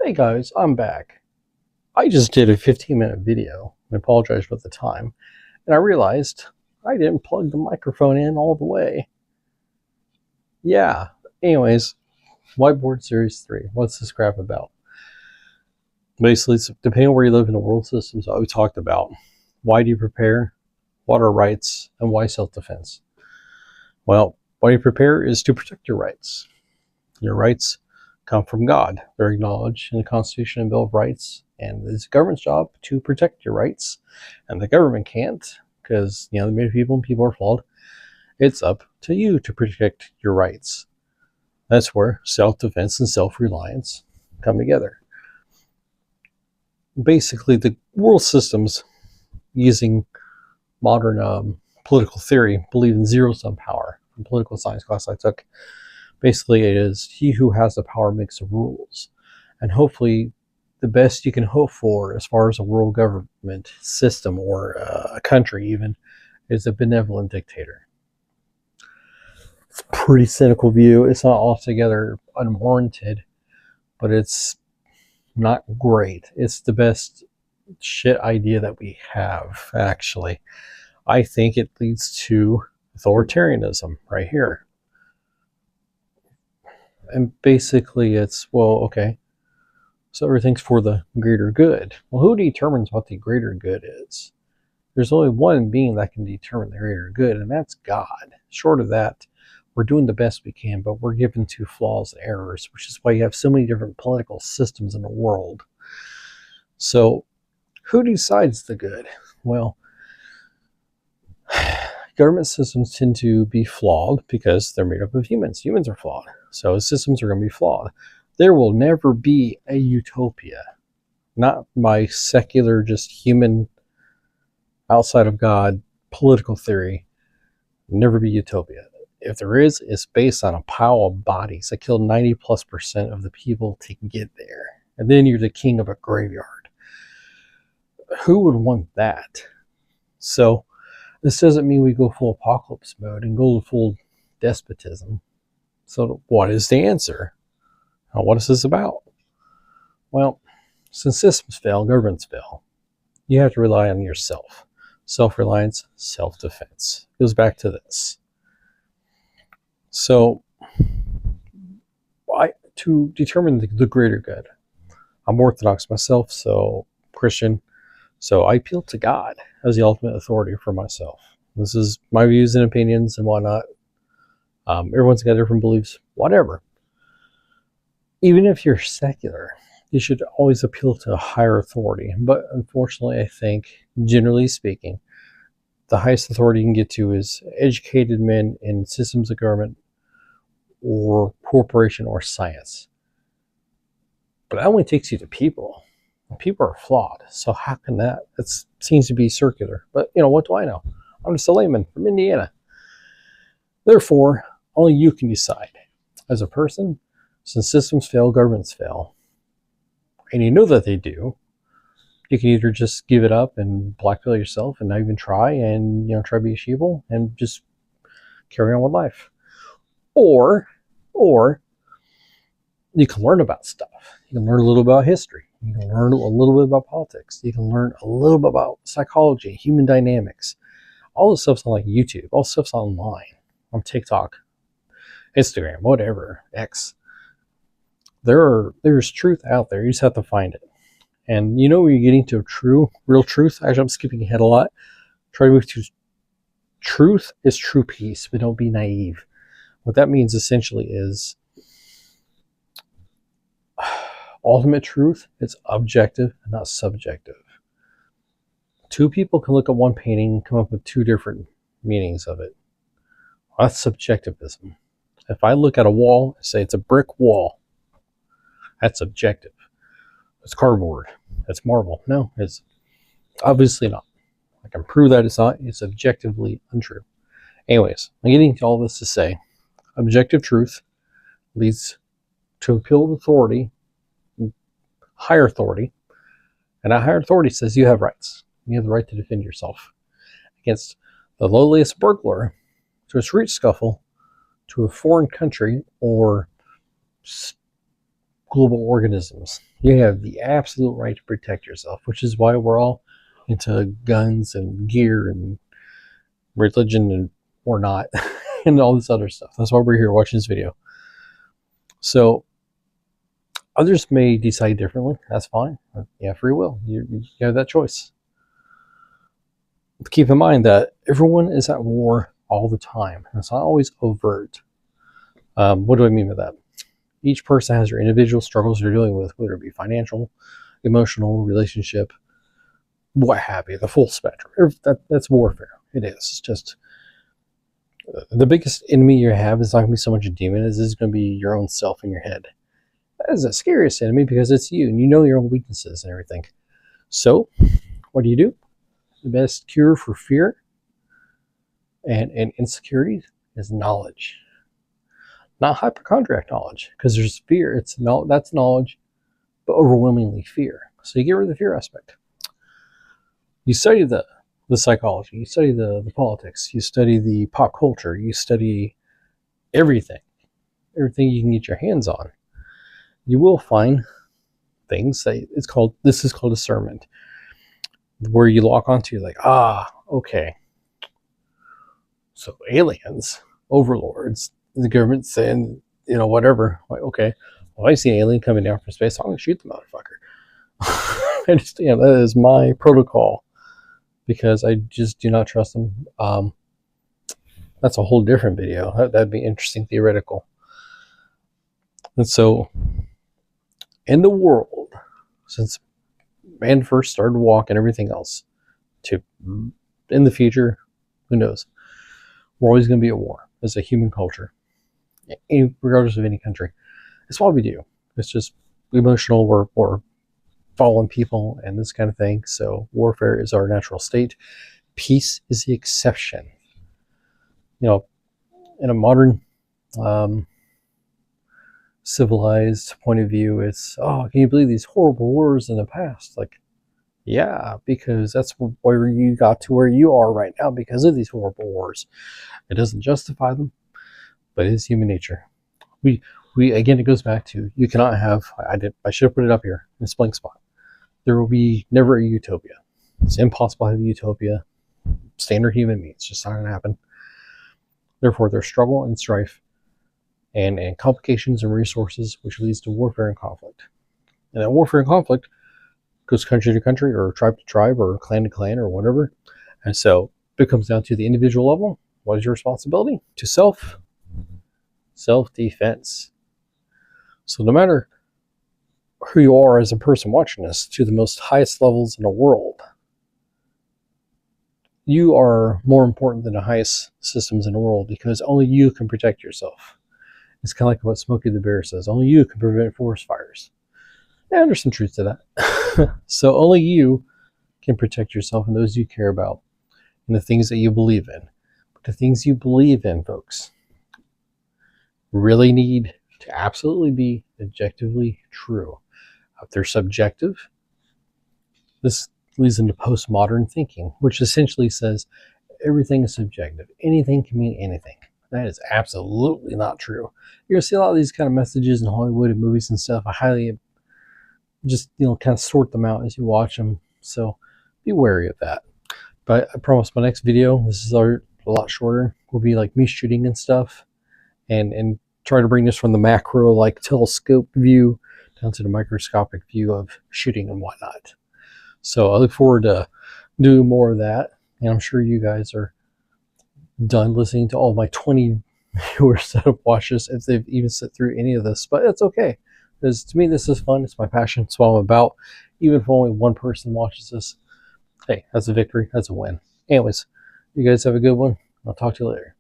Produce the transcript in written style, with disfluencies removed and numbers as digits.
Hey guys, I'm back. I just did a 15-minute video. I apologize for the time. And I realized I didn't plug the microphone in all the way. Yeah. Anyways, Whiteboard Series 3. What's this crap about? Basically, it's depending on where you live in the world systems that we talked about. Why do you prepare? What are rights? And why self-defense? Well, why you prepare is to protect your rights. Your rights come from God. They're acknowledged in the Constitution and Bill of Rights, and it's the government's job to protect your rights. And the government can't, because they're made of people and people are flawed. It's up to you to protect your rights. That's where self-defense and self-reliance come together. Basically, the world systems, using modern political theory, believe in zero-sum power. From political science class I took, basically it is he who has the power makes the rules. And hopefully the best you can hope for as far as a world government system or a country even is a benevolent dictator. It's a pretty cynical view. It's not altogether unwarranted, but it's not great. It's the best shit idea that we have, actually. I think it leads to authoritarianism right here. And basically it's, well, okay, so everything's for the greater good. Well, who determines what the greater good is? There's only one being that can determine the greater good, and that's God. Short of that, we're doing the best we can, but we're given to flaws and errors, which is why you have so many different political systems in the world. So who decides the good? Well, government systems tend to be flawed because they're made up of humans. Humans are flawed, so systems are going to be flawed. There will never be a utopia, not by secular, just human, outside of God, political theory. Never be utopia. If there is, it's based on a pile of bodies that killed 90+% of the people to get there. And then you're the king of a graveyard. Who would want that? So this doesn't mean we go full apocalypse mode and go full despotism. So what is the answer? What is this about? Well, since systems fail, governments fail, you have to rely on yourself. Self-reliance, self-defense. It goes back to this. So to determine the greater good, I'm Orthodox myself, so Christian, so I appeal to God as the ultimate authority for myself. This is my views and opinions and whatnot. Everyone's got different beliefs, whatever. Even if you're secular, you should always appeal to a higher authority. But unfortunately, I think, generally speaking, the highest authority you can get to is educated men in systems of government or corporation or science. But that only takes you to people. People are flawed. So how can that? It seems to be circular. But, what do I know? I'm just a layman from Indiana. Therefore, only you can decide. As a person, since systems fail, governments fail, and you know that they do, you can either just give it up and blackmail yourself and not even try and, try to be a sheeple and just carry on with life. Or you can learn about stuff. You can learn a little about history. You can learn a little bit about politics. You can learn a little bit about psychology, human dynamics. All this stuff's on YouTube. All this stuff's online, on TikTok, Instagram, whatever, X. There's truth out there. You just have to find it. And when you're getting to real truth. Actually, I'm skipping ahead a lot. Try to move to truth is true peace, but don't be naive. What that means essentially is ultimate truth. It's objective and not subjective. Two people can look at one painting and come up with two different meanings of it. Well, that's subjectivism. If I look at a wall and say it's a brick wall, that's objective. It's cardboard. It's marble. No, it's obviously not. I can prove that it's not. It's objectively untrue. Anyways, I'm getting to all this to say, objective truth leads to appeal to authority, higher authority, and that higher authority says you have rights. You have the right to defend yourself against the lowliest burglar, to a street scuffle, to a foreign country, or global organisms. You have the absolute right to protect yourself, which is why we're all into guns and gear and religion and or not and all this other stuff. That's why we're here watching this video. So others may decide differently. That's fine. You have free will. You have that choice. But keep in mind that everyone is at war all the time. It's not always overt. What do I mean by that? Each person has their individual struggles they're dealing with, whether it be financial, emotional, relationship, what have you, the full spectrum. That's warfare. It is. It's just the biggest enemy you have is not going to be so much a demon as it's going to be your own self in your head. That is the scariest enemy because it's you and you know your own weaknesses and everything. So, what do? The best cure for fear and insecurity is knowledge. Not hypochondriac knowledge, because there's fear. That's knowledge, but overwhelmingly fear. So you get rid of the fear aspect. You study the psychology, you study the politics, you study the pop culture, you study everything you can get your hands on. You will find things that this is called discernment, where you lock onto like, okay, so aliens, overlords, the government saying, whatever. Like, okay, well, I see an alien coming down from space, I'm gonna shoot the motherfucker. I understand that is my protocol because I just do not trust them. That's a whole different video. That'd be interesting, theoretical. And so, in the world, since man first started to walk and everything else, to in the future, who knows? We're always going to be at war as a human culture, regardless of any country. It's what we do. It's just emotional. We're fallen people and this kind of thing. So warfare is our natural state. Peace is the exception. In a modern, civilized point of view, it's, can you believe these horrible wars in the past? Like, yeah, because that's where you got to where you are right now because of these horrible wars. It doesn't justify them, but it is human nature. We again, it goes back to, you cannot have, I should have put it up here in this blank spot. There will be never a utopia. It's impossible to have a utopia. Standard human means it's just not going to happen. Therefore, there's struggle and strife and complications and resources, which leads to warfare and conflict. And that warfare and conflict goes country to country or tribe to tribe or clan to clan or whatever. And so it comes down to the individual level. What is your responsibility? To self-defense. So no matter who you are as a person watching this, to the most highest levels in the world, you are more important than the highest systems in the world because only you can protect yourself. It's kind of like what Smokey the Bear says. Only you can prevent forest fires. Yeah, there's some truth to that. So only you can protect yourself and those you care about and the things that you believe in. But the things you believe in, folks, really need to absolutely be objectively true. If they're subjective, this leads into postmodern thinking, which essentially says everything is subjective. Anything can mean anything. That is absolutely not true. You're going to see a lot of these kind of messages in Hollywood and movies and stuff. I highly just, kind of sort them out as you watch them. So be wary of that. But I promise my next video, this is a lot shorter, will be like me shooting and stuff and try to bring this from the macro, like telescope view down to the microscopic view of shooting and whatnot. So I look forward to doing more of that. And I'm sure you guys are done listening to all my 20 viewers that have watched this, if they've even sit through any of this. But it's okay, because to me this is fun. It's my passion. It's what I'm about. Even if only one person watches this, hey, that's a victory. That's a win. Anyways, you guys have a good one. I'll talk to you later.